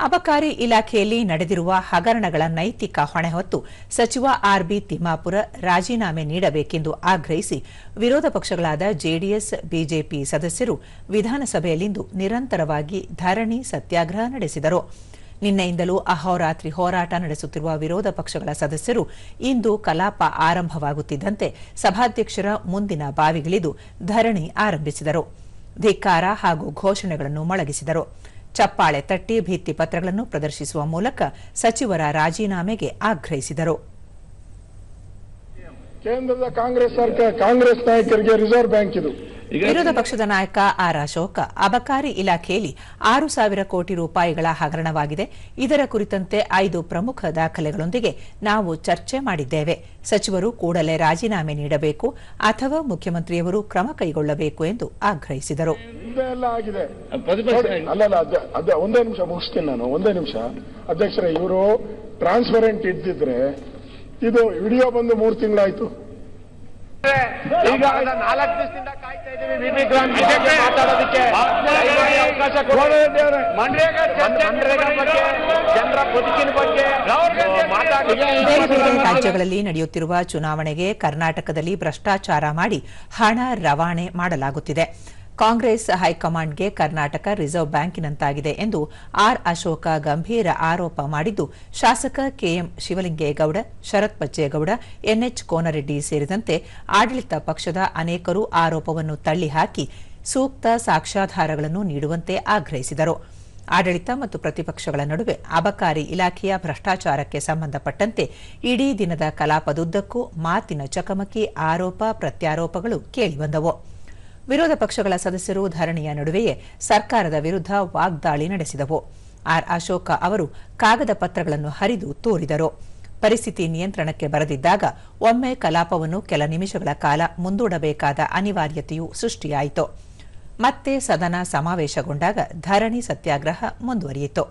ಅಬಕಾರಿ ಇಲಾಖೆಯಲ್ಲಿ ನಡೆದಿರುವ ಹಗರಣಗಳ ನೈತಿಕ ಹೊಣೆ ಹೊತ್ತು ಸಚಿವ ಆರ್‌ಬಿ ತಿಮ್ಮಾಪುರ ರಾಜೀನಾಮೆ ನೀಡಬೇಕೆಂದು ಆಗ್ರಹಿಸಿ ವಿರೋಧ ಪಕ್ಷಗಳಾದ ಜೆಡಿಎಸ್, ಬಿಜೆಪಿ ಸದಸ್ಯರು ವಿಧಾನಸಭೆಯಲ್ಲಿಂದು ನಿರಂತರವಾಗಿ ಧರಣಿ ಸತ್ಯಾಗ್ರಹ ನಡೆಸಿದರು. ನಿನ್ನೆಯಿಂದಲೂ ಅಹೋರಾತ್ರಿ ಹೋರಾಟ ನಡೆಸುತ್ತಿರುವ ವಿರೋಧ ಪಕ್ಷಗಳ ಸದಸ್ಯರು ಇಂದು ಕಲಾಪ ಆರಂಭವಾಗುತ್ತಿದ್ದಂತೆ ಸಭಾಧ್ಯಕ್ಷರ ಮುಂದಿನ ಬಾವಿಗಿಳಿದು ಧರಣಿ ಆರಂಭಿಸಿದರು. ಧಿಕ್ಕಾರ ಹಾಗೂ ಘೋಷಣೆಗಳನ್ನು ಮೊಳಗಿಸಿದರು. ಚಪ್ಪಾಳೆ ತಟ್ಟಿ ಭಿತ್ತಿಪತ್ರಗಳನ್ನು ಪ್ರದರ್ಶಿಸುವ ಮೂಲಕ ಸಚಿವರ ರಾಜೀನಾಮೆಗೆ ಆಗ್ರಹಿಸಿದರು. ಕೇಂದ್ರದ ಕಾಂಗ್ರೆಸ್ ಸರ್ಕಾರ ಕಾಂಗ್ರೆಸ್ ನಾಯಕರಿಗೆ ರಿಸರ್ವ್ ಬ್ಯಾಂಕ್ ಇದು. ವಿರೋಧ ಪಕ್ಷದ ನಾಯಕ ಆರ್ ಅಶೋಕ ಅಬಕಾರಿ ಇಲಾಖೆಯಲ್ಲಿ 6,000 ಕೋಟಿ ರೂಪಾಯಿಗಳ ಹಗರಣವಾಗಿದೆ. ಇದರ ಕುರಿತಂತೆ 5 ಪ್ರಮುಖ ದಾಖಲೆಗಳೊಂದಿಗೆ ನಾವು ಚರ್ಚೆ ಮಾಡಿದ್ದೇವೆ. ಸಚಿವರು ಕೂಡಲೇ ರಾಜೀನಾಮೆ ನೀಡಬೇಕು ಅಥವಾ ಮುಖ್ಯಮಂತ್ರಿಯವರು ಕ್ರಮ ಕೈಗೊಳ್ಳಬೇಕು ಎಂದು ಆಗ್ರಹಿಸಿದರು. ಒಂದೇ ನಿಮಿಷ ಮುಗಿಸ್ತೀನಿ ನಾನು. ಒಂದೇ ನಿಮಿಷ ಅಧ್ಯಕ್ಷರೇ, ಇವರು ಟ್ರಾನ್ಸ್ಪರೆಂಟ್ ಇದ್ದಿದ್ರೆ ಇದು ವಿಡಿಯೋ ಬಂದು 3 ತಿಂಗಳಾಯ್ತು. ಈಗ 4 ದಿವಸದಿಂದ ಕಾಯ್ತಾ ಇದ್ದೀವಿ ಮಾತಾಡೋದಕ್ಕೆ. ಬೇರೆ ಬೇರೆ ರಾಜ್ಯಗಳಲ್ಲಿ ನಡೆಯುತ್ತಿರುವ ಚುನಾವಣೆಗೆ ಕರ್ನಾಟಕದಲ್ಲಿ ಭ್ರಷ್ಟಾಚಾರ ಮಾಡಿ ಹಣ ರವಾನೆ ಮಾಡಲಾಗುತ್ತಿದೆ. ಕಾಂಗ್ರೆಸ್ ಹೈಕಮಾಂಡ್ಗೆ ಕರ್ನಾಟಕ ರಿಸರ್ವ್ ಬ್ಯಾಂಕಿನಂತಾಗಿದೆ ಎಂದು ಆರ್ ಅಶೋಕ ಗಂಭೀರ ಆರೋಪ ಮಾಡಿದ್ದು, ಶಾಸಕ ಕೆಎಂ ಶಿವಲಿಂಗೇಗೌಡ, ಶರತ್ ಬಚ್ಚೇಗೌಡ, ಎನ್ಎಚ್ ಕೋನರೆಡ್ಡಿ ಸೇರಿದಂತೆ ಆಡಳಿತ ಪಕ್ಷದ ಅನೇಕರು ಆರೋಪವನ್ನು ತಳ್ಳಿಹಾಕಿ ಸೂಕ್ತ ಸಾಕ್ಷ್ಯಾಧಾರಗಳನ್ನು ನೀಡುವಂತೆ ಆಗ್ರಹಿಸಿದರು. ಆಡಳಿತ ಮತ್ತು ಪ್ರತಿಪಕ್ಷಗಳ ನಡುವೆ ಅಬಕಾರಿ ಇಲಾಖೆಯ ಭ್ರಷ್ಟಾಚಾರಕ್ಕೆ ಸಂಬಂಧಪಟ್ಟಂತೆ ಇಡೀ ದಿನದ ಕಲಾಪದುದ್ದಕ್ಕೂ ಮಾತಿನ ಚಕಮಕಿ, ಆರೋಪ ಪ್ರತ್ಯಾರೋಪಗಳು ಕೇಳಿಬಂದವು. ವಿರೋಧ ಪಕ್ಷಗಳ ಸದಸ್ಯರು ಧರಣಿಯ ನಡುವೆಯೇ ಸರ್ಕಾರದ ವಿರುದ್ಧ ವಾಗ್ದಾಳಿ ನಡೆಸಿದವು. ಆರ್ ಅಶೋಕ ಅವರು ಕಾಗದ ಪತ್ರಗಳನ್ನು ಹರಿದು ತೂರಿದರು. ಪರಿಸ್ಥಿತಿ ನಿಯಂತ್ರಣಕ್ಕೆ ಬರದಿದ್ದಾಗ ಒಮ್ಮೆ ಕಲಾಪವನ್ನು ಕೆಲ ನಿಮಿಷಗಳ ಕಾಲ ಮುಂದೂಡಬೇಕಾದ ಅನಿವಾರ್ಯತೆಯೂ ಸೃಷ್ಟಿಯಾಯಿತು. ಮತ್ತೆ ಸದನ ಸಮಾವೇಶಗೊಂಡಾಗ ಧರಣಿ ಸತ್ಯಾಗ್ರಹ ಮುಂದುವರಿಯಿತು.